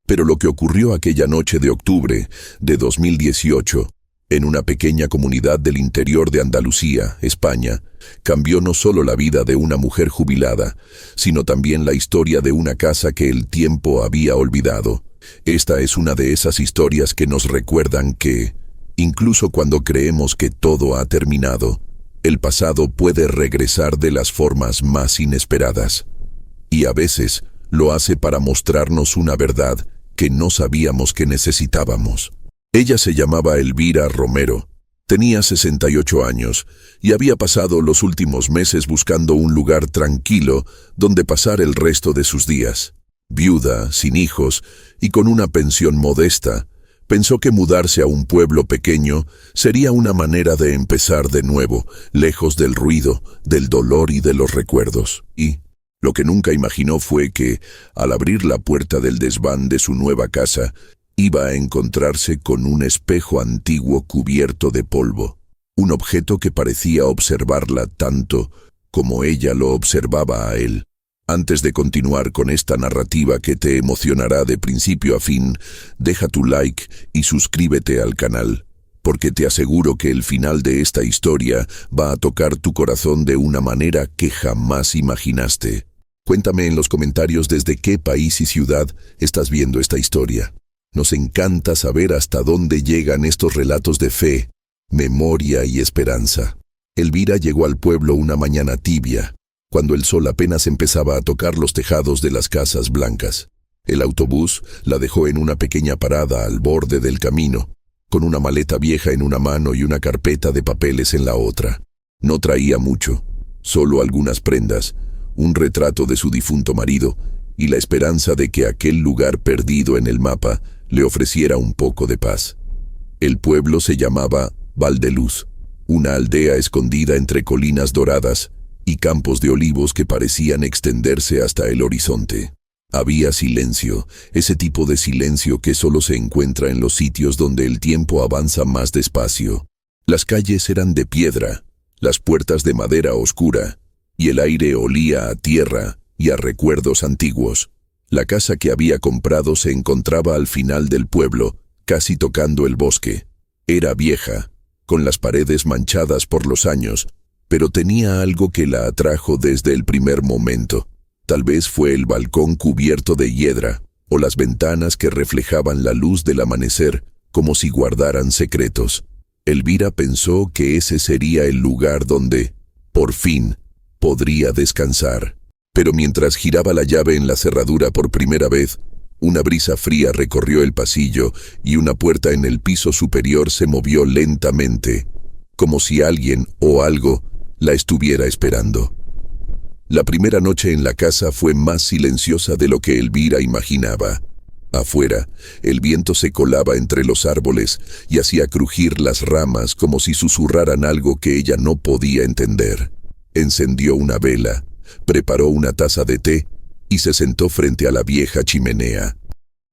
Pero lo que ocurrió aquella noche de octubre de 2018, en una pequeña comunidad del interior de Andalucía, España, cambió no solo la vida de una mujer jubilada, sino también la historia de una casa que el tiempo había olvidado. Esta es una de esas historias que nos recuerdan que, incluso cuando creemos que todo ha terminado, el pasado puede regresar de las formas más inesperadas. Y a veces lo hace para mostrarnos una verdad que no sabíamos que necesitábamos. Ella se llamaba Elvira Romero, tenía 68 años y había pasado los últimos meses buscando un lugar tranquilo donde pasar el resto de sus días. Viuda, sin hijos y con una pensión modesta, pensó que mudarse a un pueblo pequeño sería una manera de empezar de nuevo, lejos del ruido, del dolor y de los recuerdos. Y lo que nunca imaginó fue que, al abrir la puerta del desván de su nueva casa, iba a encontrarse con un espejo antiguo cubierto de polvo, un objeto que parecía observarla tanto como ella lo observaba a él. Antes de continuar con esta narrativa que te emocionará de principio a fin, deja tu like y suscríbete al canal, porque te aseguro que el final de esta historia va a tocar tu corazón de una manera que jamás imaginaste. Cuéntame en los comentarios desde qué país y ciudad estás viendo esta historia. Nos encanta saber hasta dónde llegan estos relatos de fe, memoria y esperanza. Elvira llegó al pueblo una mañana tibia, cuando el sol apenas empezaba a tocar los tejados de las casas blancas. El autobús la dejó en una pequeña parada al borde del camino, con una maleta vieja en una mano y una carpeta de papeles en la otra. No traía mucho, solo algunas prendas, un retrato de su difunto marido y la esperanza de que aquel lugar perdido en el mapa le ofreciera un poco de paz. El pueblo se llamaba Valdeluz, una aldea escondida entre colinas doradas y campos de olivos que parecían extenderse hasta el horizonte. Había silencio, ese tipo de silencio que solo se encuentra en los sitios donde el tiempo avanza más despacio. Las calles eran de piedra, las puertas de madera oscura, y el aire olía a tierra y a recuerdos antiguos. La casa que había comprado se encontraba al final del pueblo, casi tocando el bosque. Era vieja, con las paredes manchadas por los años, pero tenía algo que la atrajo desde el primer momento. Tal vez fue el balcón cubierto de hiedra, o las ventanas que reflejaban la luz del amanecer como si guardaran secretos. Elvira pensó que ese sería el lugar donde, por fin, podría descansar. Pero mientras giraba la llave en la cerradura por primera vez, una brisa fría recorrió el pasillo y una puerta en el piso superior se movió lentamente, como si alguien o algo la estuviera esperando. La primera noche en la casa fue más silenciosa de lo que Elvira imaginaba. Afuera, el viento se colaba entre los árboles y hacía crujir las ramas como si susurraran algo que ella no podía entender. Encendió una vela, preparó una taza de té y se sentó frente a la vieja chimenea.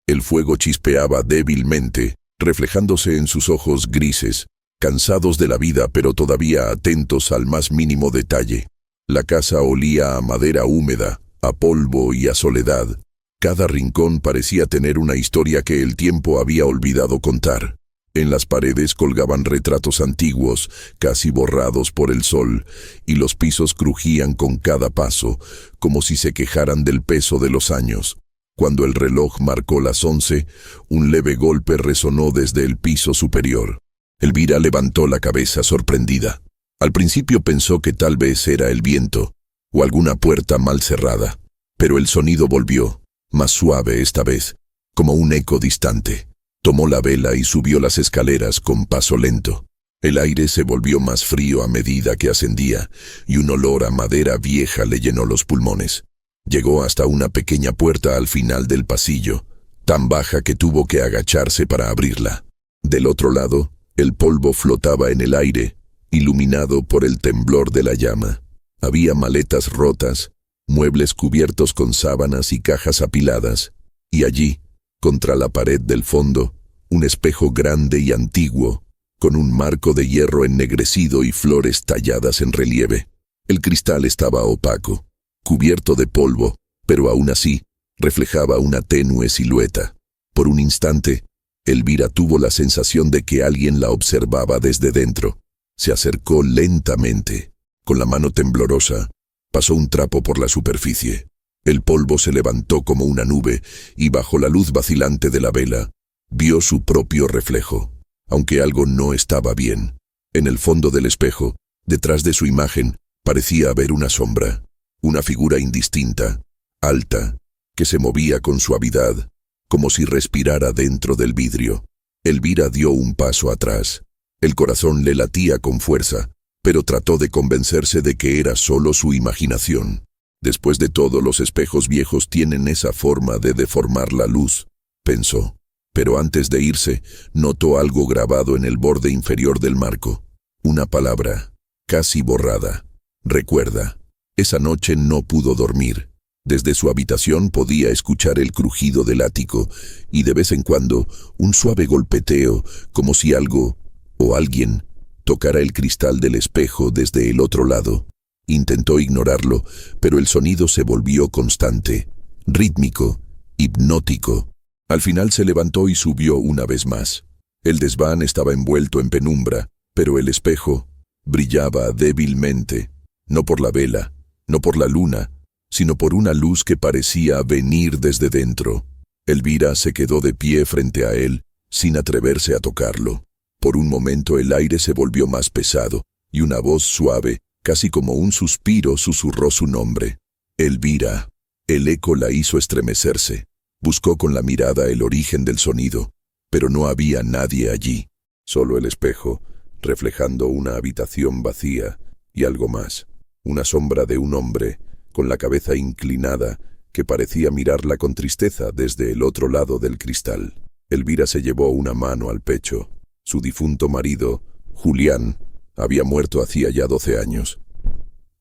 El fuego chispeaba débilmente, reflejándose en sus ojos grises, cansados de la vida pero todavía atentos al más mínimo detalle. La casa olía a madera húmeda, a polvo y a soledad. Cada rincón parecía tener una historia que el tiempo había olvidado contar. En las paredes colgaban retratos antiguos, casi borrados por el sol, y los pisos crujían con cada paso, como si se quejaran del peso de los años. Cuando el reloj marcó las 11, un leve golpe resonó desde el piso superior. Elvira levantó la cabeza sorprendida. Al principio pensó que tal vez era el viento, o alguna puerta mal cerrada, pero el sonido volvió, más suave esta vez, como un eco distante. Tomó la vela y subió las escaleras con paso lento. El aire se volvió más frío a medida que ascendía, y un olor a madera vieja le llenó los pulmones. Llegó hasta una pequeña puerta al final del pasillo, tan baja que tuvo que agacharse para abrirla. Del otro lado, el polvo flotaba en el aire, iluminado por el temblor de la llama. Había maletas rotas, muebles cubiertos con sábanas y cajas apiladas, y allí, contra la pared del fondo, un espejo grande y antiguo, con un marco de hierro ennegrecido y flores talladas en relieve. El cristal estaba opaco, cubierto de polvo, pero aún así reflejaba una tenue silueta. Por un instante, Elvira tuvo la sensación de que alguien la observaba desde dentro. Se acercó lentamente. Con la mano temblorosa, pasó un trapo por la superficie. El polvo se levantó como una nube y bajo la luz vacilante de la vela, vio su propio reflejo, aunque algo no estaba bien. En el fondo del espejo, detrás de su imagen, parecía haber una sombra, una figura indistinta, alta, que se movía con suavidad, como si respirara dentro del vidrio. Elvira dio un paso atrás. El corazón le latía con fuerza, pero trató de convencerse de que era solo su imaginación. Después de todo, los espejos viejos tienen esa forma de deformar la luz, pensó. Pero antes de irse, notó algo grabado en el borde inferior del marco. Una palabra, casi borrada. Recuerda. Esa noche no pudo dormir. Desde su habitación podía escuchar el crujido del ático y de vez en cuando un suave golpeteo, como si algo o alguien tocara el cristal del espejo desde el otro lado. Intentó ignorarlo, pero el sonido se volvió constante, rítmico, hipnótico. Al final se levantó y subió una vez más. El desván estaba envuelto en penumbra, pero el espejo brillaba débilmente, no por la vela, no por la luna, sino por una luz que parecía venir desde dentro. Elvira se quedó de pie frente a él, sin atreverse a tocarlo. Por un momento el aire se volvió más pesado, y una voz suave, casi como un suspiro, susurró su nombre. Elvira. El eco la hizo estremecerse. Buscó con la mirada el origen del sonido, pero no había nadie allí. Solo el espejo, reflejando una habitación vacía, y algo más. Una sombra de un hombre, con la cabeza inclinada, que parecía mirarla con tristeza desde el otro lado del cristal. Elvira se llevó una mano al pecho. Su difunto marido, Julián, había muerto hacía ya 12 años.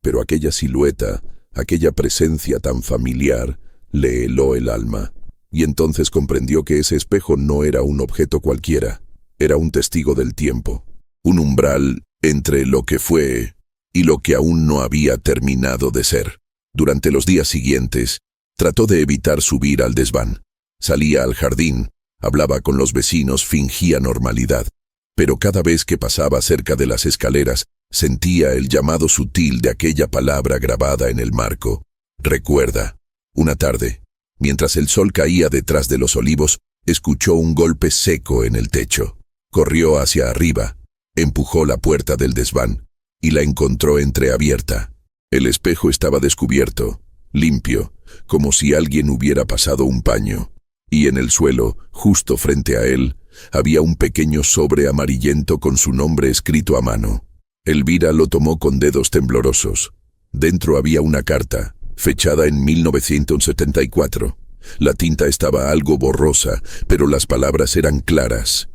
Pero aquella silueta, aquella presencia tan familiar, le heló el alma. Y entonces comprendió que ese espejo no era un objeto cualquiera, era un testigo del tiempo, un umbral entre lo que fue y lo que aún no había terminado de ser. Durante los días siguientes, trató de evitar subir al desván. Salía al jardín, hablaba con los vecinos, fingía normalidad. Pero cada vez que pasaba cerca de las escaleras, sentía el llamado sutil de aquella palabra grabada en el marco. Recuerda. Una tarde, mientras el sol caía detrás de los olivos, escuchó un golpe seco en el techo. Corrió hacia arriba, empujó la puerta del desván y la encontró entreabierta. El espejo estaba descubierto, limpio, como si alguien hubiera pasado un paño. Y en el suelo, justo frente a él, había un pequeño sobre amarillento con su nombre escrito a mano. Elvira lo tomó con dedos temblorosos. Dentro había una carta, fechada en 1974. La tinta estaba algo borrosa, pero las palabras eran claras.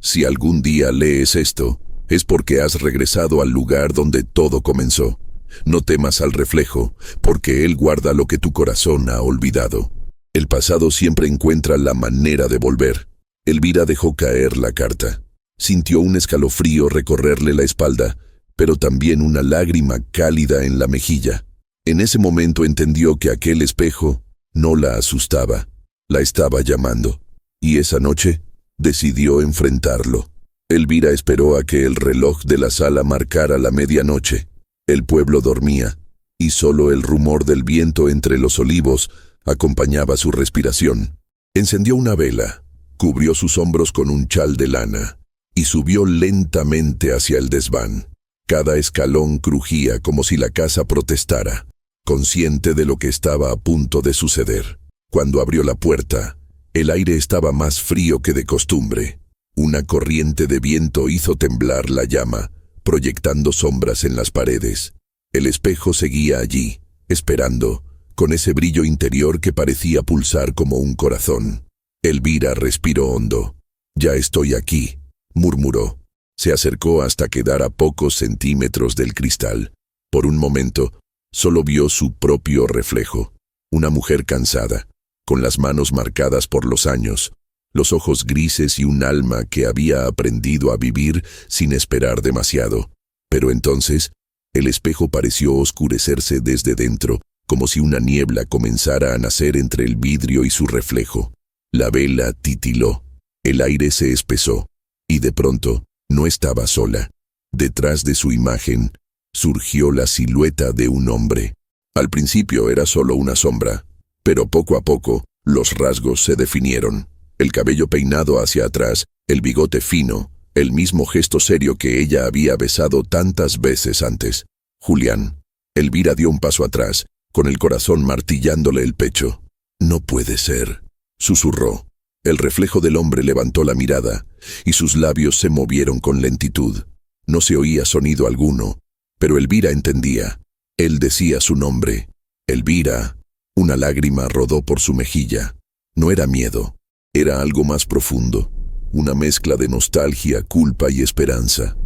Si algún día lees esto, es porque has regresado al lugar donde todo comenzó. No temas al reflejo, porque él guarda lo que tu corazón ha olvidado. El pasado siempre encuentra la manera de volver. Elvira dejó caer la carta. Sintió un escalofrío recorrerle la espalda, pero también una lágrima cálida en la mejilla. En ese momento entendió que aquel espejo no la asustaba, la estaba llamando. Y esa noche decidió enfrentarlo. Elvira esperó a que el reloj de la sala marcara la medianoche. El pueblo dormía, y solo el rumor del viento entre los olivos acompañaba su respiración. Encendió una vela, cubrió sus hombros con un chal de lana, y subió lentamente hacia el desván. Cada escalón crujía como si la casa protestara, consciente de lo que estaba a punto de suceder. Cuando abrió la puerta, el aire estaba más frío que de costumbre. Una corriente de viento hizo temblar la llama, proyectando sombras en las paredes. El espejo seguía allí, esperando, con ese brillo interior que parecía pulsar como un corazón. Elvira respiró hondo. «Ya estoy aquí», murmuró. Se acercó hasta quedar a pocos centímetros del cristal. Por un momento, solo vio su propio reflejo. Una mujer cansada, con las manos marcadas por los años, los ojos grises y un alma que había aprendido a vivir sin esperar demasiado. Pero entonces, el espejo pareció oscurecerse desde dentro, como si una niebla comenzara a nacer entre el vidrio y su reflejo. La vela titiló, el aire se espesó, y de pronto, no estaba sola. Detrás de su imagen, surgió la silueta de un hombre. Al principio era solo una sombra, pero poco a poco, los rasgos se definieron. El cabello peinado hacia atrás, el bigote fino, el mismo gesto serio que ella había besado tantas veces antes. Julián. Elvira dio un paso atrás, con el corazón martillándole el pecho. «No puede ser», susurró. El reflejo del hombre levantó la mirada, y sus labios se movieron con lentitud. No se oía sonido alguno, pero Elvira entendía. Él decía su nombre. «Elvira». Una lágrima rodó por su mejilla. No era miedo, era algo más profundo, una mezcla de nostalgia, culpa y esperanza.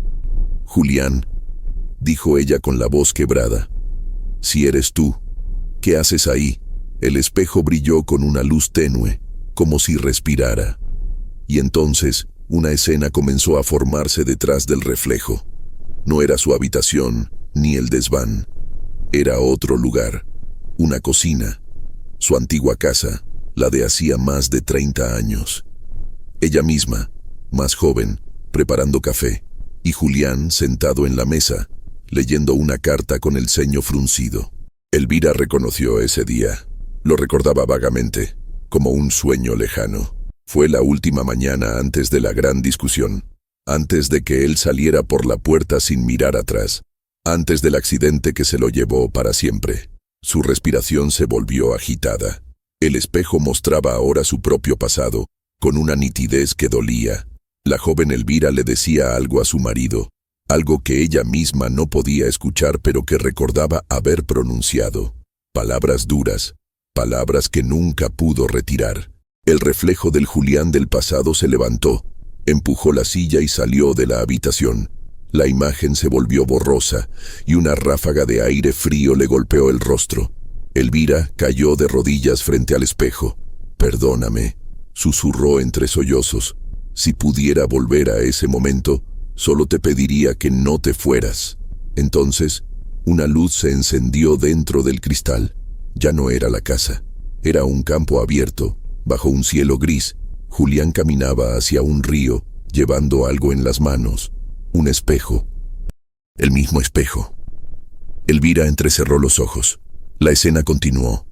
«Julián», dijo ella con la voz quebrada. «Si eres tú, ¿qué haces ahí?» El espejo brilló con una luz tenue, como si respirara. Y entonces, una escena comenzó a formarse detrás del reflejo. No era su habitación, ni el desván. Era otro lugar, una cocina, su antigua casa, la de hacía más de 30 años. Ella misma, más joven, preparando café, y Julián sentado en la mesa, leyendo una carta con el ceño fruncido. Elvira reconoció ese día. Lo recordaba vagamente, como un sueño lejano. Fue la última mañana antes de la gran discusión, antes de que él saliera por la puerta sin mirar atrás, antes del accidente que se lo llevó para siempre. Su respiración se volvió agitada. El espejo mostraba ahora su propio pasado, con una nitidez que dolía. La joven Elvira le decía algo a su marido, algo que ella misma no podía escuchar pero que recordaba haber pronunciado. Palabras duras, palabras que nunca pudo retirar. El reflejo del Julián del pasado se levantó, empujó la silla y salió de la habitación. La imagen se volvió borrosa y una ráfaga de aire frío le golpeó el rostro. Elvira cayó de rodillas frente al espejo. «Perdóname», susurró entre sollozos. «Si pudiera volver a ese momento, solo te pediría que no te fueras». Entonces, una luz se encendió dentro del cristal. Ya no era la casa, era un campo abierto, bajo un cielo gris. Julián caminaba hacia un río, llevando algo en las manos. Un espejo. El mismo espejo. Elvira entrecerró los ojos. La escena continuó.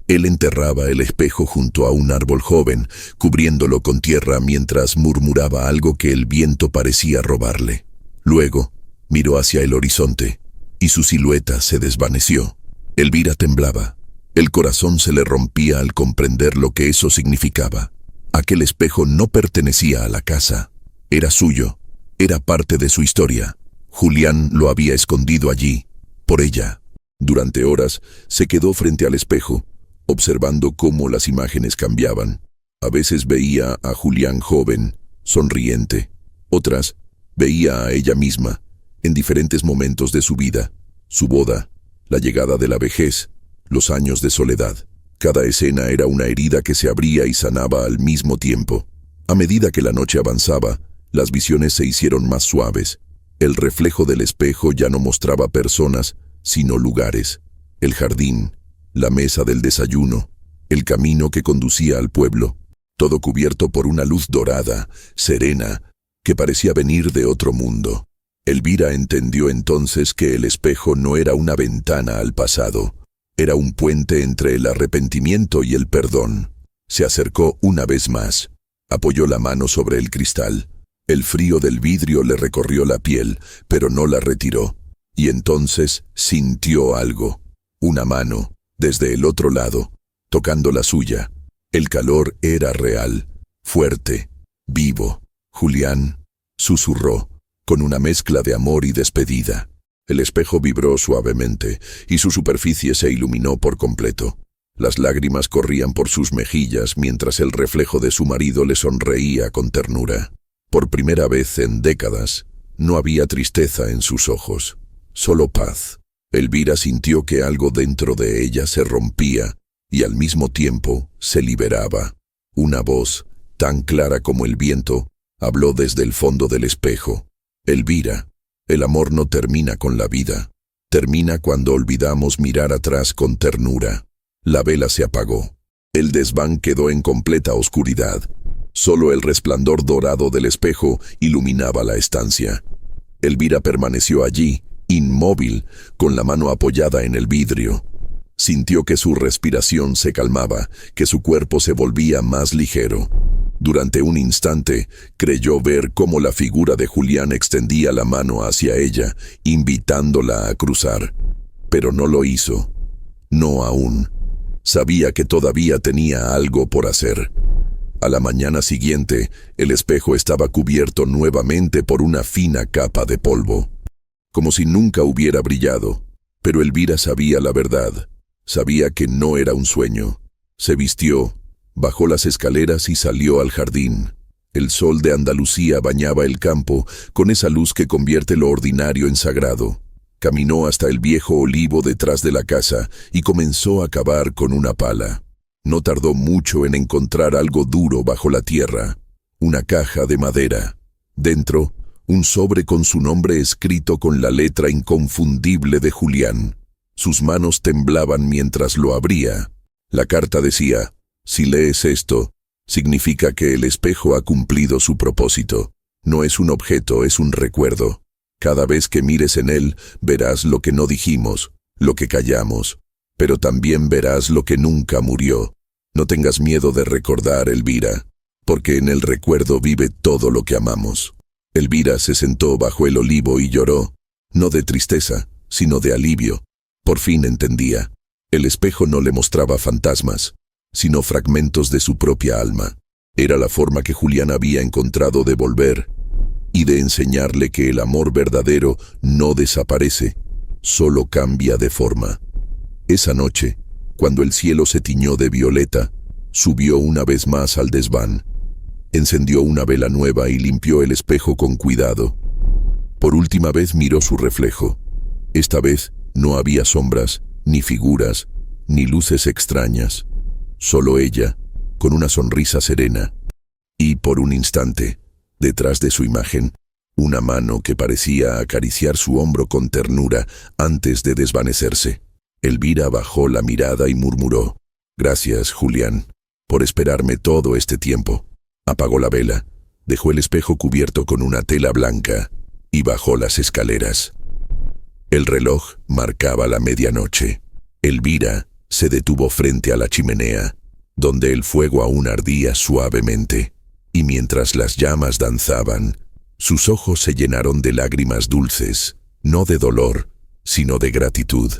Él enterraba el espejo junto a un árbol joven, cubriéndolo con tierra mientras murmuraba algo que el viento parecía robarle. Luego, miró hacia el horizonte, y su silueta se desvaneció. Elvira temblaba. El corazón se le rompía al comprender lo que eso significaba. Aquel espejo no pertenecía a la casa. Era suyo. Era parte de su historia. Julián lo había escondido allí, por ella. Durante horas se quedó frente al espejo, observando cómo las imágenes cambiaban. A veces veía a Julián joven, sonriente. Otras, veía a ella misma, en diferentes momentos de su vida. Su boda, la llegada de la vejez, los años de soledad. Cada escena era una herida que se abría y sanaba al mismo tiempo. A medida que la noche avanzaba, las visiones se hicieron más suaves. El reflejo del espejo ya no mostraba personas, sino lugares. El jardín, la mesa del desayuno, el camino que conducía al pueblo, todo cubierto por una luz dorada, serena, que parecía venir de otro mundo. Elvira entendió entonces que el espejo no era una ventana al pasado, era un puente entre el arrepentimiento y el perdón. Se acercó una vez más, apoyó la mano sobre el cristal. El frío del vidrio le recorrió la piel, pero no la retiró. Y entonces sintió algo, una mano, desde el otro lado, tocando la suya. El calor era real, fuerte, vivo. «Julián», susurró, con una mezcla de amor y despedida. El espejo vibró suavemente, y su superficie se iluminó por completo. Las lágrimas corrían por sus mejillas mientras el reflejo de su marido le sonreía con ternura. Por primera vez en décadas, no había tristeza en sus ojos, solo paz. Elvira sintió que algo dentro de ella se rompía y al mismo tiempo se liberaba. Una voz, tan clara como el viento, habló desde el fondo del espejo. «Elvira, el amor no termina con la vida. Termina cuando olvidamos mirar atrás con ternura». La vela se apagó. El desván quedó en completa oscuridad. Solo el resplandor dorado del espejo iluminaba la estancia. Elvira permaneció allí, inmóvil, con la mano apoyada en el vidrio. Sintió que su respiración se calmaba, que su cuerpo se volvía más ligero. Durante un instante, creyó ver cómo la figura de Julián extendía la mano hacia ella, invitándola a cruzar. Pero no lo hizo. No aún. Sabía que todavía tenía algo por hacer. A la mañana siguiente, el espejo estaba cubierto nuevamente por una fina capa de polvo, como si nunca hubiera brillado. Pero Elvira sabía la verdad. Sabía que no era un sueño. Se vistió, bajó las escaleras y salió al jardín. El sol de Andalucía bañaba el campo con esa luz que convierte lo ordinario en sagrado. Caminó hasta el viejo olivo detrás de la casa y comenzó a cavar con una pala. No tardó mucho en encontrar algo duro bajo la tierra. Una caja de madera. Dentro, un sobre con su nombre escrito con la letra inconfundible de Julián. Sus manos temblaban mientras lo abría. La carta decía: si lees esto, significa que el espejo ha cumplido su propósito. No es un objeto, es un recuerdo. Cada vez que mires en él, verás lo que no dijimos, lo que callamos, pero también verás lo que nunca murió. No tengas miedo de recordar, Elvira, porque en el recuerdo vive todo lo que amamos. Elvira se sentó bajo el olivo y lloró, no de tristeza, sino de alivio. Por fin entendía. El espejo no le mostraba fantasmas, sino fragmentos de su propia alma. Era la forma que Julián había encontrado de volver y de enseñarle que el amor verdadero no desaparece, solo cambia de forma. Esa noche, cuando el cielo se tiñó de violeta, subió una vez más al desván. Encendió una vela nueva y limpió el espejo con cuidado. Por última vez miró su reflejo. Esta vez no había sombras, ni figuras, ni luces extrañas. Solo ella, con una sonrisa serena. Y por un instante, detrás de su imagen, una mano que parecía acariciar su hombro con ternura antes de desvanecerse. Elvira bajó la mirada y murmuró: «Gracias, Julián, por esperarme todo este tiempo». Apagó la vela, dejó el espejo cubierto con una tela blanca y bajó las escaleras. El reloj marcaba la medianoche. Elvira se detuvo frente a la chimenea, donde el fuego aún ardía suavemente, y mientras las llamas danzaban, sus ojos se llenaron de lágrimas dulces, no de dolor, sino de gratitud,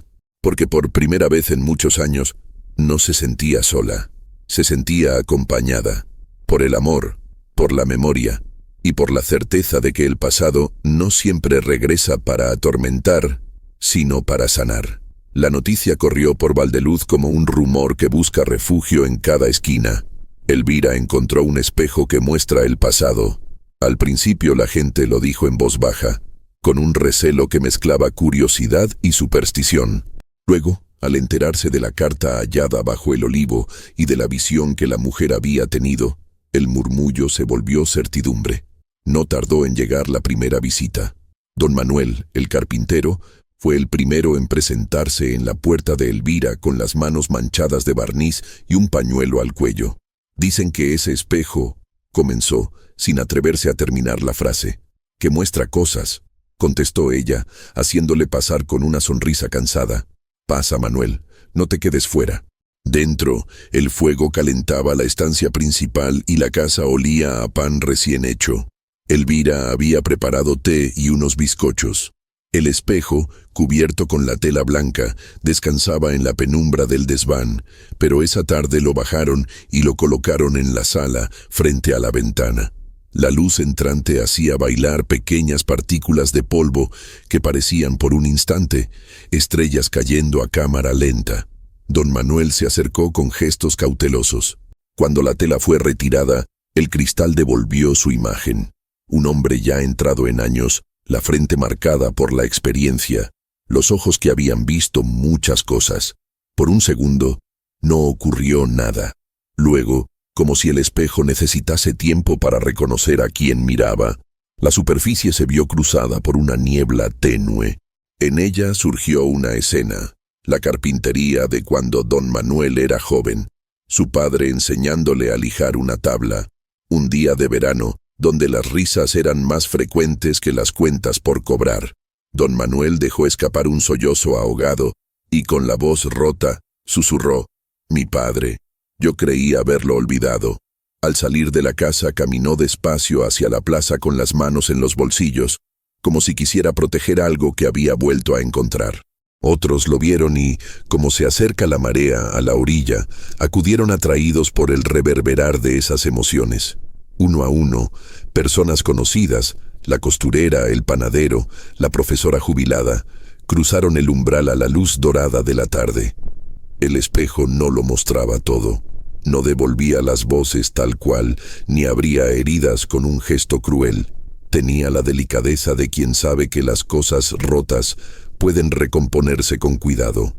porque por primera vez en muchos años no se sentía sola, se sentía acompañada, por el amor, por la memoria, y por la certeza de que el pasado no siempre regresa para atormentar, sino para sanar. La noticia corrió por Valdeluz como un rumor que busca refugio en cada esquina. Elvira encontró un espejo que muestra el pasado. Al principio la gente lo dijo en voz baja, con un recelo que mezclaba curiosidad y superstición. Luego, al enterarse de la carta hallada bajo el olivo y de la visión que la mujer había tenido, el murmullo se volvió certidumbre. No tardó en llegar la primera visita. Don Manuel, el carpintero, fue el primero en presentarse en la puerta de Elvira con las manos manchadas de barniz y un pañuelo al cuello. «Dicen que ese espejo», comenzó, sin atreverse a terminar la frase. «Que muestra cosas», contestó ella, haciéndole pasar con una sonrisa cansada. «Pasa, Manuel, no te quedes fuera». Dentro, el fuego calentaba la estancia principal y la casa olía a pan recién hecho. Elvira había preparado té y unos bizcochos. El espejo, cubierto con la tela blanca, descansaba en la penumbra del desván, pero esa tarde lo bajaron y lo colocaron en la sala, frente a la ventana. La luz entrante hacía bailar pequeñas partículas de polvo que parecían por un instante estrellas cayendo a cámara lenta. Don Manuel se acercó con gestos cautelosos. Cuando la tela fue retirada, el cristal devolvió su imagen. Un hombre ya entrado en años, la frente marcada por la experiencia, los ojos que habían visto muchas cosas. Por un segundo, no ocurrió nada. Luego, como si el espejo necesitase tiempo para reconocer a quien miraba, la superficie se vio cruzada por una niebla tenue. En ella surgió una escena, la carpintería de cuando don Manuel era joven. su padre enseñándole a lijar una tabla, un día de verano, donde las risas eran más frecuentes que las cuentas por cobrar. Don Manuel dejó escapar un sollozo ahogado y con la voz rota susurró: «Mi padre». Yo creí haberlo olvidado. Al salir de la casa caminó despacio hacia la plaza con las manos en los bolsillos, como si quisiera proteger algo que había vuelto a encontrar. Otros lo vieron y, como se acerca la marea a la orilla, acudieron atraídos por el reverberar de esas emociones. Uno a uno, personas conocidas, la costurera, el panadero, la profesora jubilada, cruzaron el umbral a la luz dorada de la tarde. El espejo no lo mostraba todo. No devolvía las voces tal cual, ni abría heridas con un gesto cruel. Tenía la delicadeza de quien sabe que las cosas rotas pueden recomponerse con cuidado.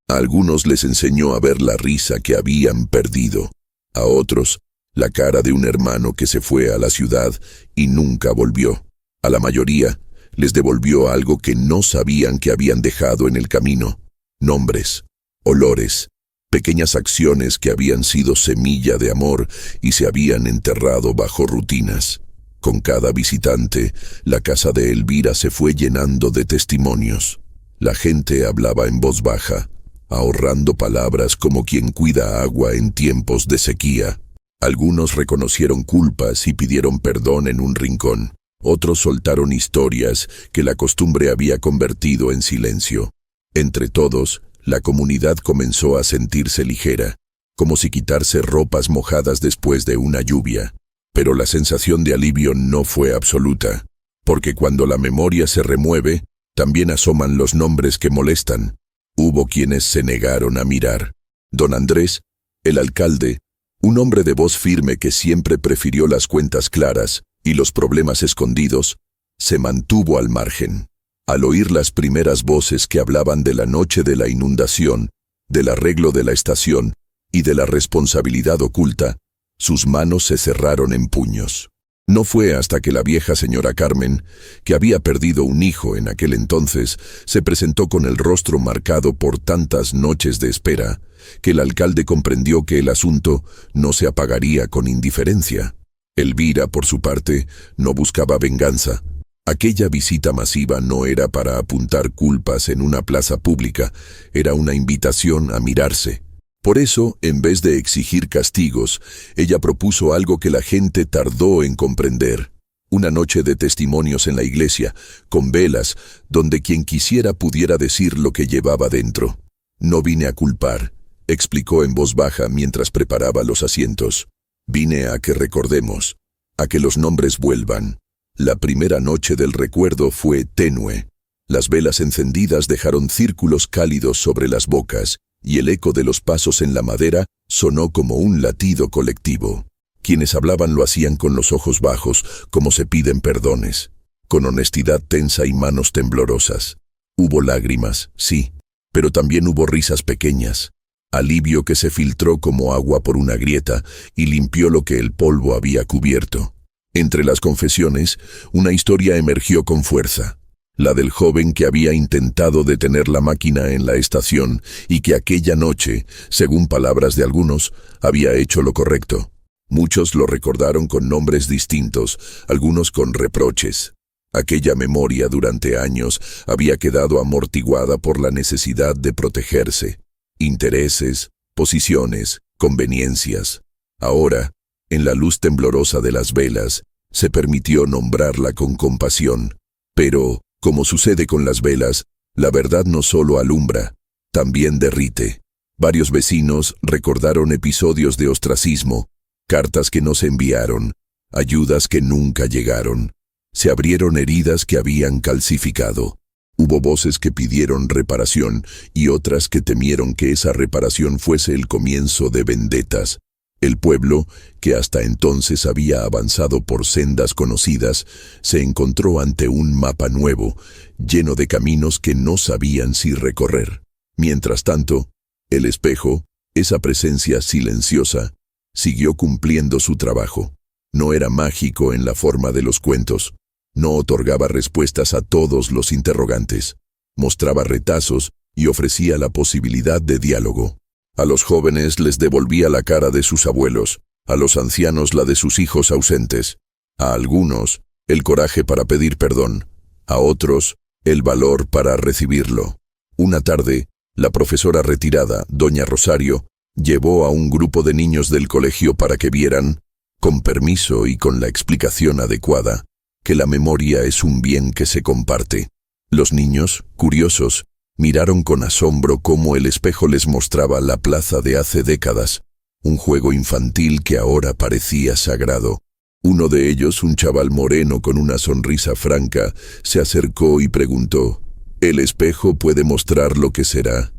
A algunos les enseñó a ver la risa que habían perdido. A otros, la cara de un hermano que se fue a la ciudad y nunca volvió. A la mayoría, les devolvió algo que no sabían que habían dejado en el camino: nombres, olores, pequeñas acciones que habían sido semilla de amor y se habían enterrado bajo rutinas. Con cada visitante, la casa de Elvira se fue llenando de testimonios. La gente hablaba en voz baja, ahorrando palabras como quien cuida agua en tiempos de sequía. Algunos reconocieron culpas y pidieron perdón en un rincón. Otros soltaron historias que la costumbre había convertido en silencio. Entre todos, la comunidad comenzó a sentirse ligera, como si quitarse ropas mojadas después de una lluvia. Pero la sensación de alivio no fue absoluta, porque cuando la memoria se remueve, también asoman los nombres que molestan. Hubo quienes se negaron a mirar. Don Andrés, el alcalde, un hombre de voz firme que siempre prefirió las cuentas claras y los problemas escondidos, se mantuvo al margen. Al oír las primeras voces que hablaban de la noche de la inundación, del arreglo de la estación y de la responsabilidad oculta, sus manos se cerraron en puños. No fue hasta que la vieja señora Carmen, que había perdido un hijo en aquel entonces, se presentó con el rostro marcado por tantas noches de espera, que el alcalde comprendió que el asunto no se apagaría con indiferencia. Elvira, por su parte, no buscaba venganza. Aquella visita masiva no era para apuntar culpas en una plaza pública, era una invitación a mirarse. Por eso, en vez de exigir castigos, ella propuso algo que la gente tardó en comprender: una noche de testimonios en la iglesia, con velas, donde quien quisiera pudiera decir lo que llevaba dentro. «No vine a culpar», explicó en voz baja mientras preparaba los asientos. «Vine a que recordemos, a que los nombres vuelvan». La primera noche del recuerdo fue tenue. Las velas encendidas dejaron círculos cálidos sobre las bocas, y el eco de los pasos en la madera sonó como un latido colectivo. Quienes hablaban lo hacían con los ojos bajos, como se piden perdones, con honestidad tensa y manos temblorosas. Hubo lágrimas, sí, pero también hubo risas pequeñas, alivio que se filtró como agua por una grieta y limpió lo que el polvo había cubierto. Entre las confesiones, una historia emergió con fuerza. La del joven que había intentado detener la máquina en la estación y que aquella noche, según palabras de algunos, había hecho lo correcto. Muchos lo recordaron con nombres distintos, algunos con reproches. Aquella memoria durante años había quedado amortiguada por la necesidad de protegerse. Intereses, posiciones, conveniencias. Ahora, en la luz temblorosa de las velas, se permitió nombrarla con compasión. Pero, como sucede con las velas, la verdad no solo alumbra, también derrite. Varios vecinos recordaron episodios de ostracismo, cartas que no se enviaron, ayudas que nunca llegaron. Se abrieron heridas que habían calcificado. Hubo voces que pidieron reparación y otras que temieron que esa reparación fuese el comienzo de vendetas. El pueblo, que hasta entonces había avanzado por sendas conocidas, se encontró ante un mapa nuevo, lleno de caminos que no sabían si recorrer. Mientras tanto, el espejo, esa presencia silenciosa, siguió cumpliendo su trabajo. No era mágico en la forma de los cuentos, no otorgaba respuestas a todos los interrogantes, mostraba retazos y ofrecía la posibilidad de diálogo. A los jóvenes les devolvía la cara de sus abuelos, a los ancianos la de sus hijos ausentes, a algunos el coraje para pedir perdón, a otros el valor para recibirlo. Una tarde, la profesora retirada, doña Rosario, llevó a un grupo de niños del colegio para que vieran, con permiso y con la explicación adecuada, que la memoria es un bien que se comparte. Los niños, curiosos, miraron con asombro cómo el espejo les mostraba la plaza de hace décadas, un juego infantil que ahora parecía sagrado. Uno de ellos, un chaval moreno con una sonrisa franca, se acercó y preguntó: ¿El espejo puede mostrar lo que será?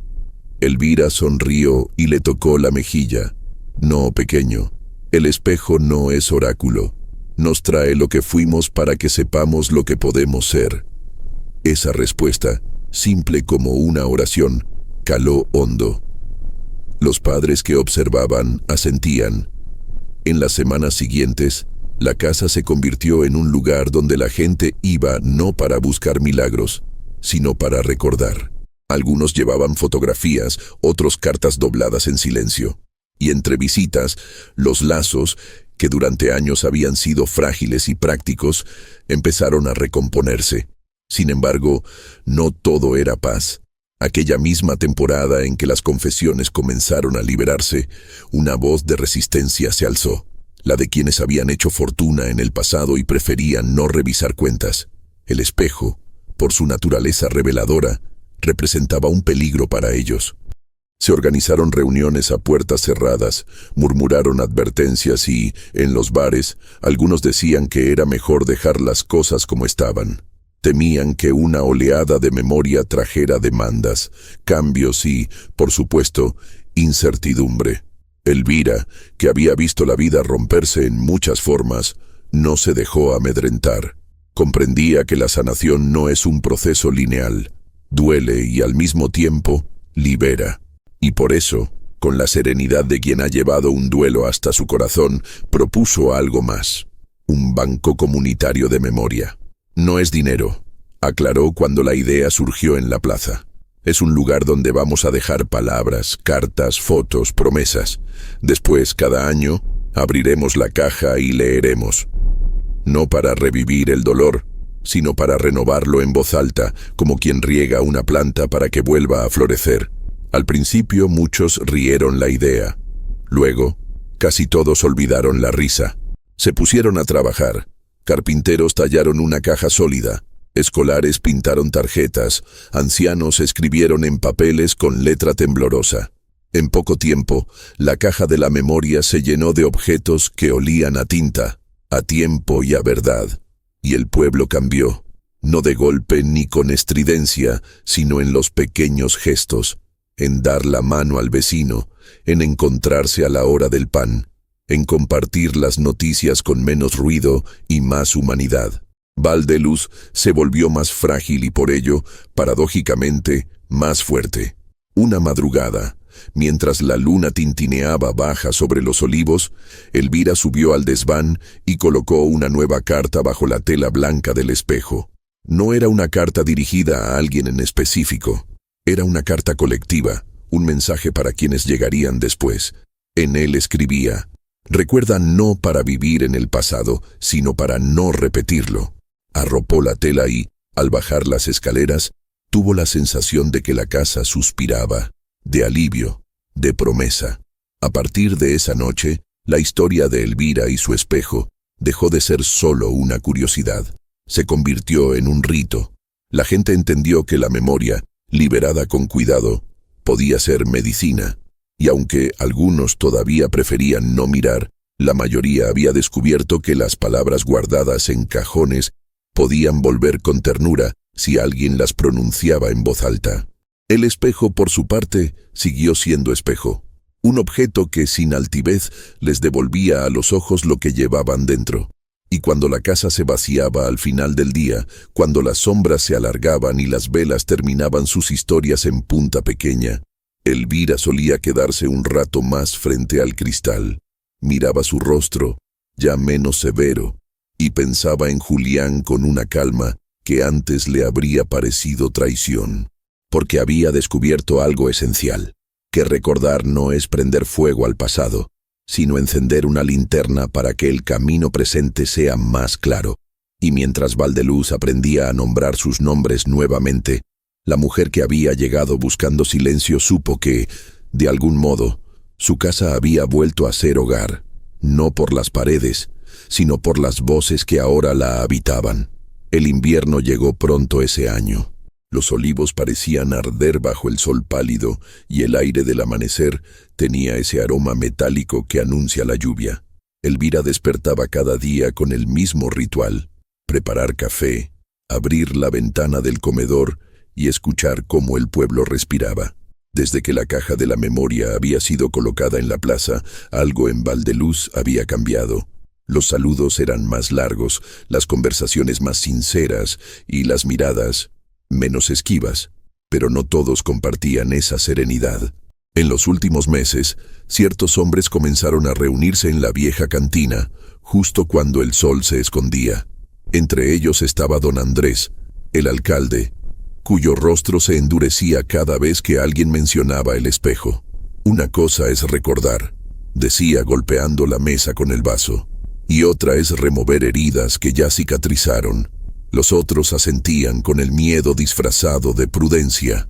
Elvira sonrió y le tocó la mejilla. No, pequeño, el espejo no es oráculo. Nos trae lo que fuimos para que sepamos lo que podemos ser. Esa respuesta, simple como una oración, caló hondo. Los padres que observaban asentían. En las semanas siguientes, la casa se convirtió en un lugar donde la gente iba no para buscar milagros, sino para recordar. Algunos llevaban fotografías, otros cartas dobladas en silencio. Y entre visitas, los lazos, que durante años habían sido frágiles y prácticos, empezaron a recomponerse. Sin embargo, no todo era paz. Aquella misma temporada en que las confesiones comenzaron a liberarse, una voz de resistencia se alzó, la de quienes habían hecho fortuna en el pasado y preferían no revisar cuentas. El espejo, por su naturaleza reveladora, representaba un peligro para ellos. Se organizaron reuniones a puertas cerradas, murmuraron advertencias y, en los bares, algunos decían que era mejor dejar las cosas como estaban. Temían que una oleada de memoria trajera demandas, cambios y, por supuesto, incertidumbre. Elvira, que había visto la vida romperse en muchas formas, no se dejó amedrentar. Comprendía que la sanación no es un proceso lineal. Duele y al mismo tiempo libera. Y por eso, con la serenidad de quien ha llevado un duelo hasta su corazón, propuso algo más: un banco comunitario de memoria. No es dinero, aclaró cuando la idea surgió en la plaza. Es un lugar donde vamos a dejar palabras, cartas, fotos, promesas. Después, cada año, abriremos la caja y leeremos. No para revivir el dolor, sino para renovarlo en voz alta, como quien riega una planta para que vuelva a florecer. Al principio muchos rieron la idea. Luego, casi todos olvidaron la risa. Se pusieron a trabajar. Carpinteros tallaron una caja sólida. Escolares pintaron tarjetas. Ancianos escribieron en papeles con letra temblorosa. En poco tiempo, la caja de la memoria se llenó de objetos que olían a tinta, a tiempo y a verdad. Y el pueblo cambió. No de golpe ni con estridencia, sino en los pequeños gestos. En dar la mano al vecino, en encontrarse a la hora del pan, en compartir las noticias con menos ruido y más humanidad. Valdeluz se volvió más frágil y por ello, paradójicamente, más fuerte. Una madrugada, mientras la luna tintineaba baja sobre los olivos, Elvira subió al desván y colocó una nueva carta bajo la tela blanca del espejo. No era una carta dirigida a alguien en específico. Era una carta colectiva, un mensaje para quienes llegarían después. En él escribía: recuerda no para vivir en el pasado, sino para no repetirlo. Arropó la tela y, al bajar las escaleras, tuvo la sensación de que la casa suspiraba, de alivio, de promesa. A partir de esa noche, la historia de Elvira y su espejo dejó de ser solo una curiosidad. Se convirtió en un rito. La gente entendió que la memoria, liberada con cuidado, podía ser medicina, y aunque algunos todavía preferían no mirar, la mayoría había descubierto que las palabras guardadas en cajones podían volver con ternura si alguien las pronunciaba en voz alta. El espejo, por su parte, siguió siendo espejo, un objeto que sin altivez les devolvía a los ojos lo que llevaban dentro. Y cuando la casa se vaciaba al final del día, cuando las sombras se alargaban y las velas terminaban sus historias en punta pequeña, Elvira solía quedarse un rato más frente al cristal. Miraba su rostro, ya menos severo, y pensaba en Julián con una calma que antes le habría parecido traición, porque había descubierto algo esencial. que recordar no es prender fuego al pasado, sino encender una linterna para que el camino presente sea más claro. Y mientras Valdeluz aprendía a nombrar sus nombres nuevamente, la mujer que había llegado buscando silencio supo que, de algún modo, su casa había vuelto a ser hogar, no por las paredes, sino por las voces que ahora la habitaban. El invierno llegó pronto ese año. Los olivos parecían arder bajo el sol pálido y el aire del amanecer tenía ese aroma metálico que anuncia la lluvia. Elvira despertaba cada día con el mismo ritual: preparar café, abrir la ventana del comedor y escuchar cómo el pueblo respiraba. Desde que la caja de la memoria había sido colocada en la plaza, algo en Valdeluz había cambiado. Los saludos eran más largos, las conversaciones más sinceras y las miradas menos esquivas, pero no todos compartían esa serenidad. En los últimos meses, ciertos hombres comenzaron a reunirse en la vieja cantina, justo cuando el sol se escondía. Entre ellos estaba don Andrés, el alcalde, cuyo rostro se endurecía cada vez que alguien mencionaba el espejo. Una cosa es recordar, decía golpeando la mesa con el vaso, y otra es remover heridas que ya cicatrizaron. Los otros asentían con el miedo disfrazado de prudencia.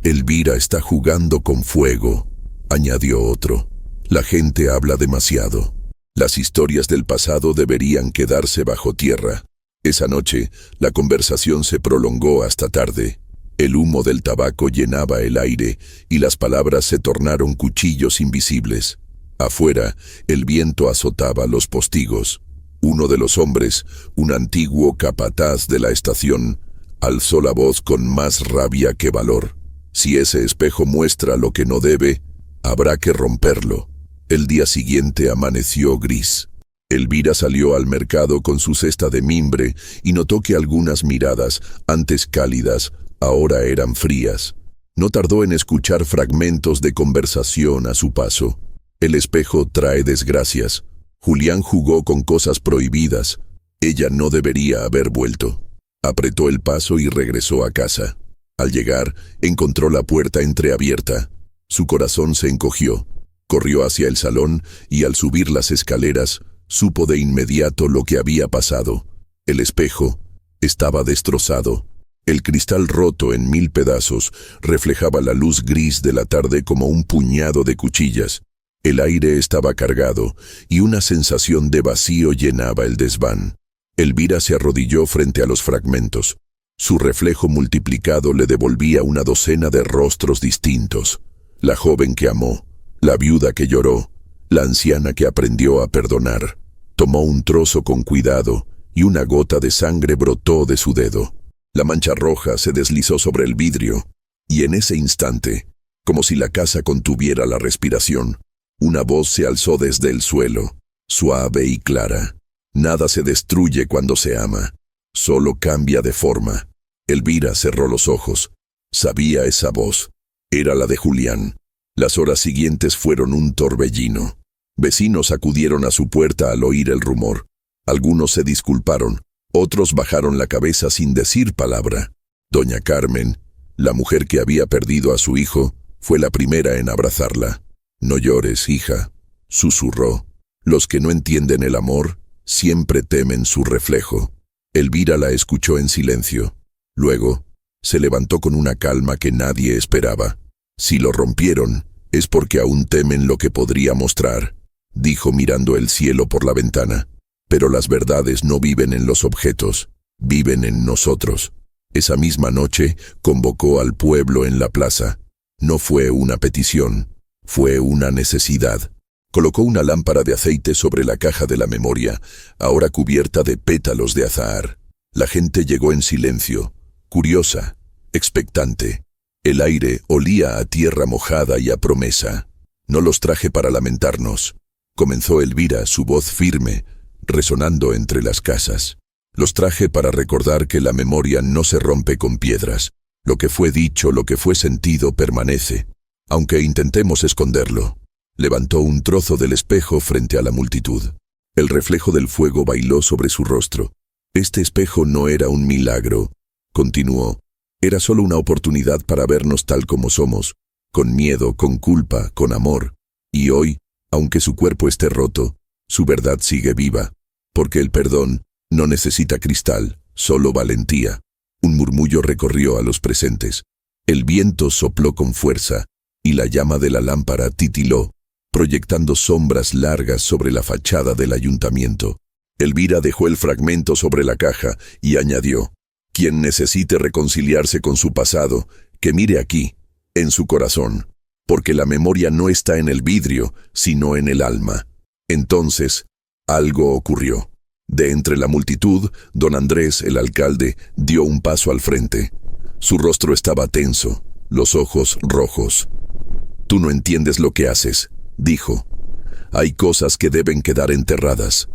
Elvira está jugando con fuego, añadió otro. La gente habla demasiado. Las historias del pasado deberían quedarse bajo tierra. Esa noche, la conversación se prolongó hasta tarde. El humo del tabaco llenaba el aire y las palabras se tornaron cuchillos invisibles. Afuera, el viento azotaba los postigos. Uno de los hombres, un antiguo capataz de la estación, alzó la voz con más rabia que valor. Si ese espejo muestra lo que no debe, habrá que romperlo. El día siguiente amaneció gris. Elvira salió al mercado con su cesta de mimbre y notó que algunas miradas, antes cálidas, ahora eran frías. No tardó en escuchar fragmentos de conversación a su paso. El espejo trae desgracias. Julián jugó con cosas prohibidas. Ella no debería haber vuelto. Apretó el paso y regresó a casa. Al llegar, encontró la puerta entreabierta. Su corazón se encogió. Corrió hacia el salón y al subir las escaleras, supo de inmediato lo que había pasado. El espejo estaba destrozado. El cristal roto en 1000 pedazos reflejaba la luz gris de la tarde como un puñado de cuchillas. El aire estaba cargado y una sensación de vacío llenaba el desván. Elvira se arrodilló frente a los fragmentos. Su reflejo multiplicado le devolvía una docena de rostros distintos. La joven que amó, la viuda que lloró, la anciana que aprendió a perdonar. Tomó un trozo con cuidado y una gota de sangre brotó de su dedo. La mancha roja se deslizó sobre el vidrio y en ese instante, como si la casa contuviera la respiración, una voz se alzó desde el suelo, suave y clara. Nada se destruye cuando se ama, solo cambia de forma. Elvira cerró los ojos. Sabía esa voz. Era la de Julián. Las horas siguientes fueron un torbellino. Vecinos acudieron a su puerta al oír el rumor. Algunos se disculparon, otros bajaron la cabeza sin decir palabra. Doña Carmen, la mujer que había perdido a su hijo, fue la primera en abrazarla. «No llores, hija», susurró. «Los que no entienden el amor siempre temen su reflejo». Elvira la escuchó en silencio. Luego, se levantó con una calma que nadie esperaba. «Si lo rompieron, es porque aún temen lo que podría mostrar», dijo mirando el cielo por la ventana. «Pero las verdades no viven en los objetos, viven en nosotros». Esa misma noche convocó al pueblo en la plaza. No fue una petición, fue una necesidad. Colocó una lámpara de aceite sobre la caja de la memoria, ahora cubierta de pétalos de azahar. La gente llegó en silencio, curiosa, expectante. El aire olía a tierra mojada y a promesa. «No los traje para lamentarnos», comenzó Elvira, su voz firme, resonando entre las casas. «Los traje para recordar que la memoria no se rompe con piedras. Lo que fue dicho, lo que fue sentido, permanece, aunque intentemos esconderlo». Levantó un trozo del espejo frente a la multitud. El reflejo del fuego bailó sobre su rostro. «Este espejo no era un milagro», continuó. «Era solo una oportunidad para vernos tal como somos, con miedo, con culpa, con amor. Y hoy, aunque su cuerpo esté roto, su verdad sigue viva, porque el perdón no necesita cristal, solo valentía. Un murmullo recorrió a los presentes. El viento sopló con fuerza, y la llama de la lámpara titiló, proyectando sombras largas sobre la fachada del ayuntamiento. Elvira dejó el fragmento sobre la caja y añadió, quien necesite reconciliarse con su pasado, que mire aquí, en su corazón, porque la memoria no está en el vidrio, sino en el alma. Entonces, algo ocurrió. De entre la multitud, don Andrés, el alcalde, dio un paso al frente. Su rostro estaba tenso, los ojos rojos. «Tú no entiendes lo que haces», dijo. «Hay cosas que deben quedar enterradas».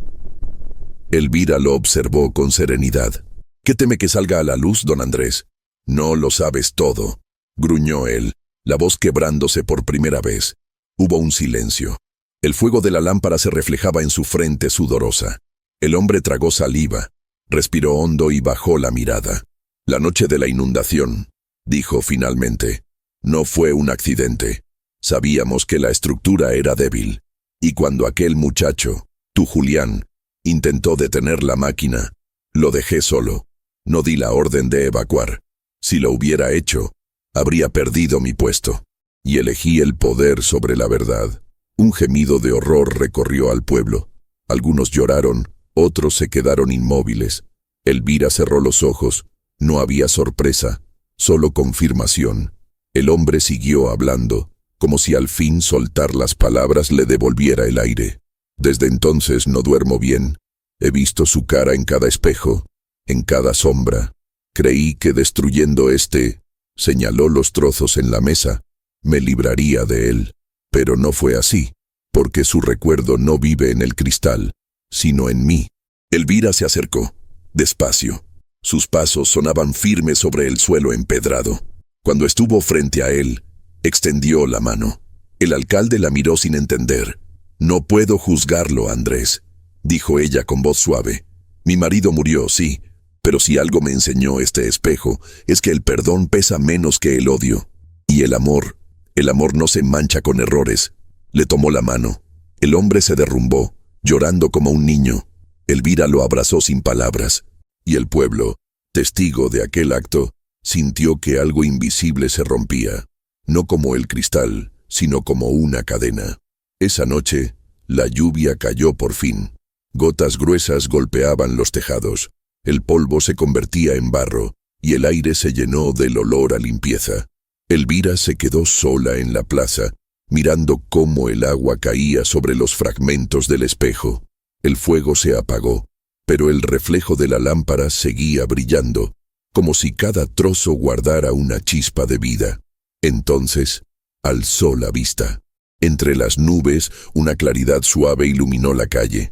Elvira lo observó con serenidad. «¿Qué teme que salga a la luz, don Andrés?» «No lo sabes todo», gruñó él, la voz quebrándose por primera vez. Hubo un silencio. El fuego de la lámpara se reflejaba en su frente sudorosa. El hombre tragó saliva, respiró hondo y bajó la mirada. «La noche de la inundación», dijo finalmente, «no fue un accidente. Sabíamos que la estructura era débil. Y cuando aquel muchacho, tú Julián, intentó detener la máquina, lo dejé solo. No di la orden de evacuar. Si lo hubiera hecho, habría perdido mi puesto. Y elegí el poder sobre la verdad». Un gemido de horror recorrió al pueblo. Algunos lloraron, otros se quedaron inmóviles. Elvira cerró los ojos. No había sorpresa, solo confirmación. El hombre siguió hablando, como si al fin soltar las palabras le devolviera el aire. «Desde entonces no duermo bien. He visto su cara en cada espejo, en cada sombra. Creí que destruyendo señaló los trozos en la mesa, me libraría de él. Pero no fue así, porque su recuerdo no vive en el cristal, sino en mí». Elvira se acercó, despacio. Sus pasos sonaban firmes sobre el suelo empedrado. Cuando estuvo frente a él, extendió la mano. El alcalde la miró sin entender. «No puedo juzgarlo, Andrés», dijo ella con voz suave. «Mi marido murió, sí, pero si algo me enseñó este espejo, es que el perdón pesa menos que el odio. Y el amor no se mancha con errores». Le tomó la mano. El hombre se derrumbó, llorando como un niño. Elvira lo abrazó sin palabras. Y el pueblo, testigo de aquel acto, sintió que algo invisible se rompía, no como el cristal, sino como una cadena. Esa noche, la lluvia cayó por fin. Gotas gruesas golpeaban los tejados. El polvo se convertía en barro, y el aire se llenó del olor a limpieza. Elvira se quedó sola en la plaza, mirando cómo el agua caía sobre los fragmentos del espejo. El fuego se apagó, pero el reflejo de la lámpara seguía brillando, como si cada trozo guardara una chispa de vida. Entonces, alzó la vista. Entre las nubes, una claridad suave iluminó la calle,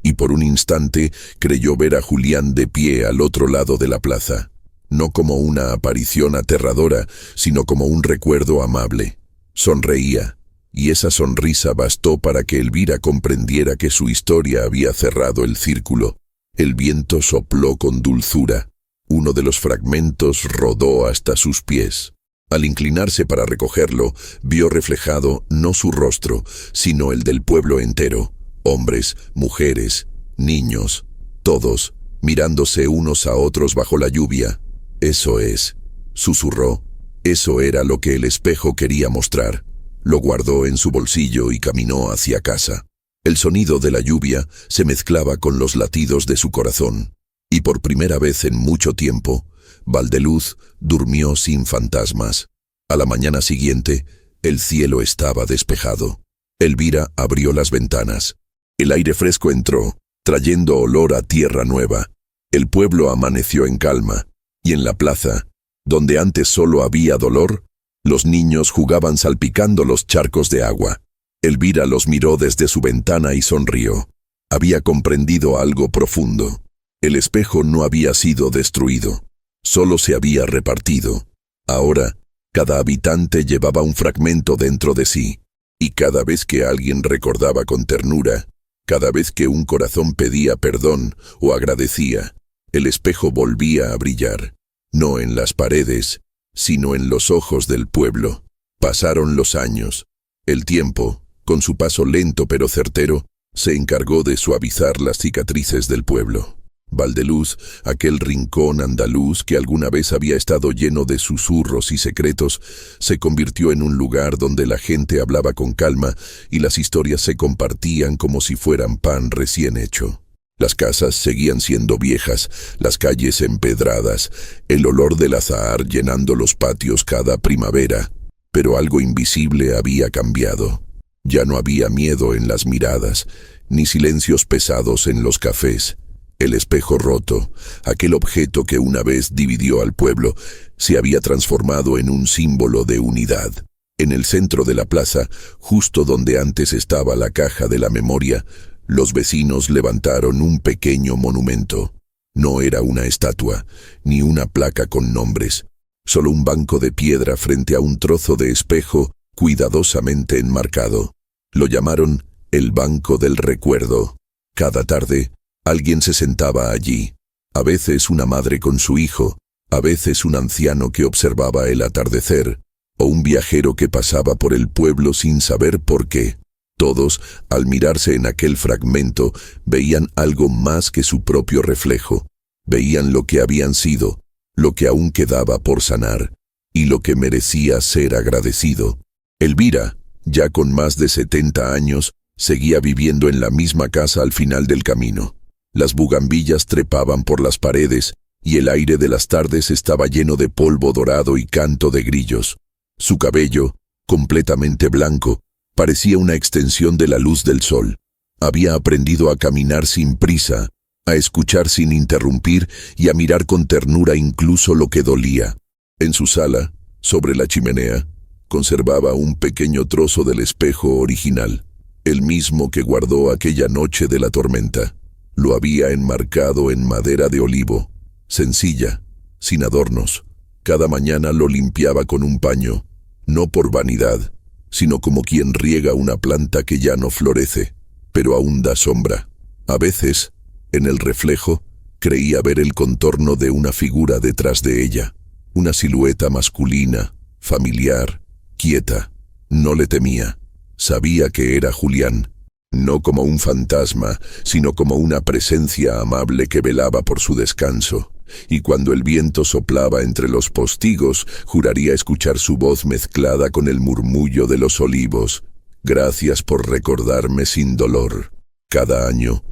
y por un instante creyó ver a Julián de pie al otro lado de la plaza, no como una aparición aterradora, sino como un recuerdo amable. Sonreía, y esa sonrisa bastó para que Elvira comprendiera que su historia había cerrado el círculo. El viento sopló con dulzura. Uno de los fragmentos rodó hasta sus pies. Al inclinarse para recogerlo, vio reflejado no su rostro, sino el del pueblo entero. Hombres, mujeres, niños, todos, mirándose unos a otros bajo la lluvia. «Eso es», susurró. Eso era lo que el espejo quería mostrar. Lo guardó en su bolsillo y caminó hacia casa. El sonido de la lluvia se mezclaba con los latidos de su corazón. Y por primera vez en mucho tiempo, Valdeluz durmió sin fantasmas. A la mañana siguiente, el cielo estaba despejado. Elvira abrió las ventanas. El aire fresco entró, trayendo olor a tierra nueva. El pueblo amaneció en calma, y en la plaza, donde antes solo había dolor, los niños jugaban salpicando los charcos de agua. Elvira los miró desde su ventana y sonrió. Había comprendido algo profundo. El espejo no había sido destruido, solo se había repartido. Ahora, cada habitante llevaba un fragmento dentro de sí, y cada vez que alguien recordaba con ternura, cada vez que un corazón pedía perdón o agradecía, el espejo volvía a brillar, no en las paredes, sino en los ojos del pueblo. Pasaron los años. El tiempo, con su paso lento pero certero, se encargó de suavizar las cicatrices del pueblo. Valdeluz, aquel rincón andaluz que alguna vez había estado lleno de susurros y secretos, se convirtió en un lugar donde la gente hablaba con calma y las historias se compartían como si fueran pan recién hecho. Las casas seguían siendo viejas, las calles empedradas, el olor del azahar llenando los patios cada primavera, pero algo invisible había cambiado. Ya no había miedo en las miradas, ni silencios pesados en los cafés. El espejo roto, aquel objeto que una vez dividió al pueblo, se había transformado en un símbolo de unidad. En el centro de la plaza, justo donde antes estaba la caja de la memoria, los vecinos levantaron un pequeño monumento. No era una estatua, ni una placa con nombres, solo un banco de piedra frente a un trozo de espejo cuidadosamente enmarcado. Lo llamaron el Banco del Recuerdo. Cada tarde, alguien se sentaba allí, a veces una madre con su hijo, a veces un anciano que observaba el atardecer, o un viajero que pasaba por el pueblo sin saber por qué. Todos, al mirarse en aquel fragmento, veían algo más que su propio reflejo. Veían lo que habían sido, lo que aún quedaba por sanar, y lo que merecía ser agradecido. Elvira, ya con más de 70 años, seguía viviendo en la misma casa al final del camino. Las bugambillas trepaban por las paredes y el aire de las tardes estaba lleno de polvo dorado y canto de grillos. Su cabello, completamente blanco, parecía una extensión de la luz del sol. Había aprendido a caminar sin prisa, a escuchar sin interrumpir y a mirar con ternura incluso lo que dolía. En su sala, sobre la chimenea, conservaba un pequeño trozo del espejo original, el mismo que guardó aquella noche de la tormenta. Lo había enmarcado en madera de olivo, sencilla, sin adornos. Cada mañana lo limpiaba con un paño, no por vanidad, sino como quien riega una planta que ya no florece, pero aún da sombra. A veces, en el reflejo, creía ver el contorno de una figura detrás de ella, una silueta masculina, familiar, quieta. No le temía, sabía que era Julián. No como un fantasma, sino como una presencia amable que velaba por su descanso, y cuando el viento soplaba entre los postigos, juraría escuchar su voz mezclada con el murmullo de los olivos. Gracias por recordarme sin dolor. Cada año,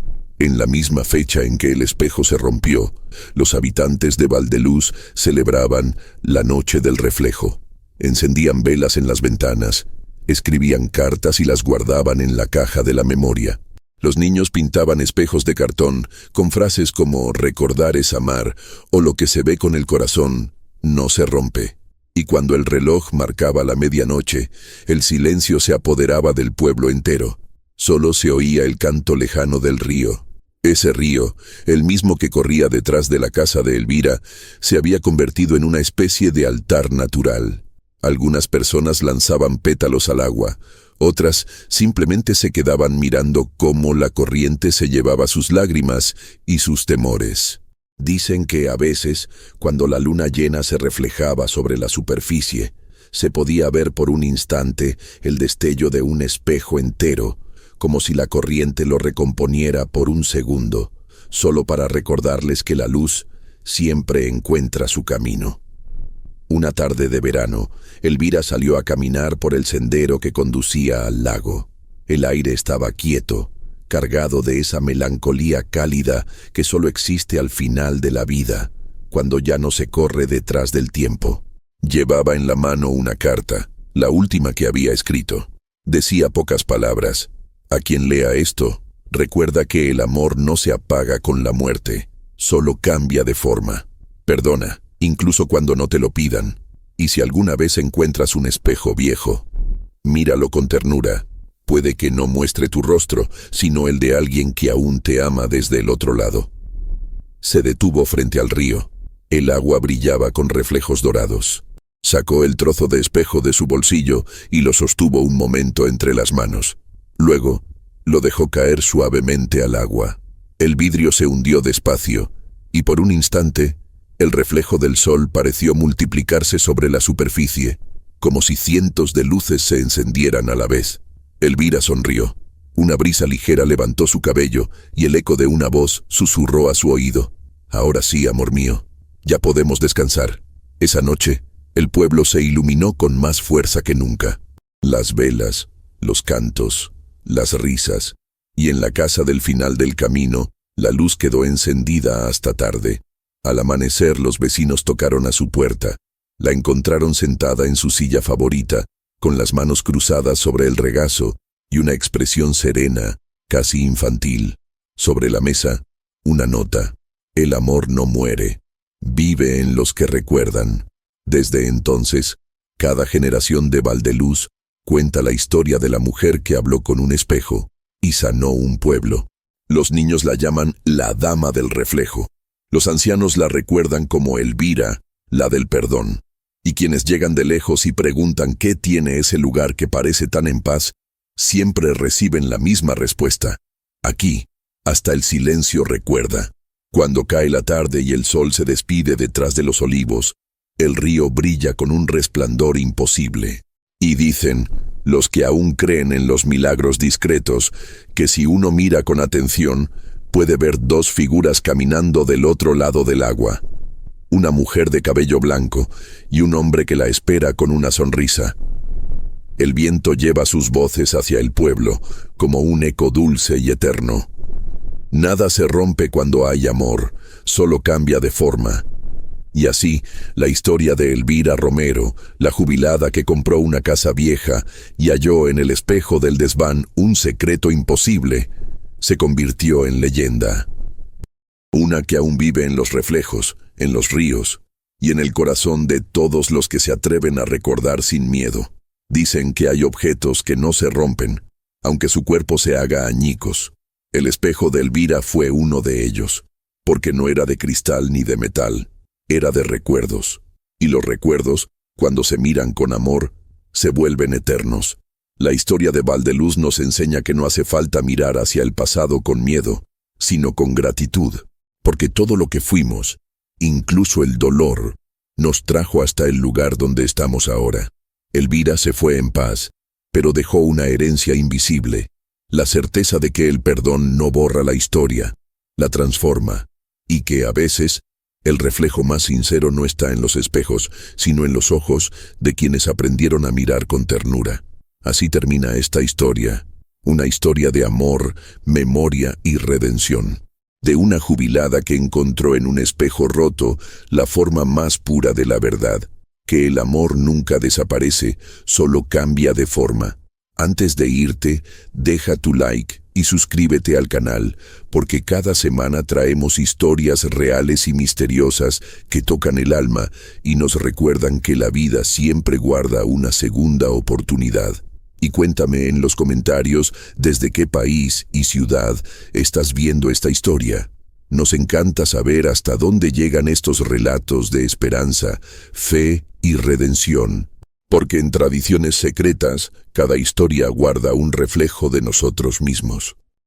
en la misma fecha en que el espejo se rompió, los habitantes de Valdeluz celebraban la noche del reflejo. Encendían velas en las ventanas, escribían cartas y las guardaban en la caja de la memoria. Los niños pintaban espejos de cartón con frases como recordar es amar o lo que se ve con el corazón no se rompe. Y cuando el reloj marcaba la medianoche, el silencio se apoderaba del pueblo entero. Solo se oía el canto lejano del río. Ese río, el mismo que corría detrás de la casa de Elvira, se había convertido en una especie de altar natural. Algunas personas lanzaban pétalos al agua, otras simplemente se quedaban mirando cómo la corriente se llevaba sus lágrimas y sus temores. Dicen que a veces, cuando la luna llena se reflejaba sobre la superficie, se podía ver por un instante el destello de un espejo entero, como si la corriente lo recomponiera por un segundo, solo para recordarles que la luz siempre encuentra su camino. Una tarde de verano, Elvira salió a caminar por el sendero que conducía al lago. El aire estaba quieto, cargado de esa melancolía cálida que solo existe al final de la vida, cuando ya no se corre detrás del tiempo. Llevaba en la mano una carta, la última que había escrito. Decía pocas palabras. A quien lea esto, recuerda que el amor no se apaga con la muerte, solo cambia de forma. Perdona, incluso cuando no te lo pidan. Y si alguna vez encuentras un espejo viejo, míralo con ternura. Puede que no muestre tu rostro, sino el de alguien que aún te ama desde el otro lado. Se detuvo frente al río. El agua brillaba con reflejos dorados. Sacó el trozo de espejo de su bolsillo y lo sostuvo un momento entre las manos. Luego, lo dejó caer suavemente al agua. El vidrio se hundió despacio, y por un instante, el reflejo del sol pareció multiplicarse sobre la superficie, como si cientos de luces se encendieran a la vez. Elvira sonrió. Una brisa ligera levantó su cabello y el eco de una voz susurró a su oído. Ahora sí, amor mío, ya podemos descansar. Esa noche, el pueblo se iluminó con más fuerza que nunca. Las velas, los cantos, las risas, y en la casa del final del camino, la luz quedó encendida hasta tarde. Al amanecer, los vecinos tocaron a su puerta. La encontraron sentada en su silla favorita, con las manos cruzadas sobre el regazo y una expresión serena, casi infantil. Sobre la mesa, una nota. El amor no muere, vive en los que recuerdan. Desde entonces, cada generación de Valdeluz cuenta la historia de la mujer que habló con un espejo y sanó un pueblo. Los niños la llaman la dama del reflejo. Los ancianos la recuerdan como Elvira, la del perdón. Y quienes llegan de lejos y preguntan qué tiene ese lugar que parece tan en paz, siempre reciben la misma respuesta. Aquí, hasta el silencio recuerda. Cuando cae la tarde y el sol se despide detrás de los olivos, el río brilla con un resplandor imposible. Y dicen, los que aún creen en los milagros discretos, que si uno mira con atención, puede ver dos figuras caminando del otro lado del agua. Una mujer de cabello blanco y un hombre que la espera con una sonrisa. El viento lleva sus voces hacia el pueblo, como un eco dulce y eterno. Nada se rompe cuando hay amor, solo cambia de forma. Y así, la historia de Elvira Romero, la jubilada que compró una casa vieja y halló en el espejo del desván un secreto imposible, se convirtió en leyenda. Una que aún vive en los reflejos, en los ríos, y en el corazón de todos los que se atreven a recordar sin miedo. Dicen que hay objetos que no se rompen, aunque su cuerpo se haga añicos. El espejo de Elvira fue uno de ellos, porque no era de cristal ni de metal, era de recuerdos. Y los recuerdos, cuando se miran con amor, se vuelven eternos. La historia de Valdeluz nos enseña que no hace falta mirar hacia el pasado con miedo, sino con gratitud, porque todo lo que fuimos, incluso el dolor, nos trajo hasta el lugar donde estamos ahora. Elvira se fue en paz, pero dejó una herencia invisible, la certeza de que el perdón no borra la historia, la transforma, y que a veces el reflejo más sincero no está en los espejos, sino en los ojos de quienes aprendieron a mirar con ternura. Así termina esta historia, una historia de amor, memoria y redención. De una jubilada que encontró en un espejo roto la forma más pura de la verdad, que el amor nunca desaparece, solo cambia de forma. Antes de irte, deja tu like y suscríbete al canal, porque cada semana traemos historias reales y misteriosas que tocan el alma y nos recuerdan que la vida siempre guarda una segunda oportunidad. Y cuéntame en los comentarios desde qué país y ciudad estás viendo esta historia. Nos encanta saber hasta dónde llegan estos relatos de esperanza, fe y redención, porque en tradiciones secretas cada historia guarda un reflejo de nosotros mismos.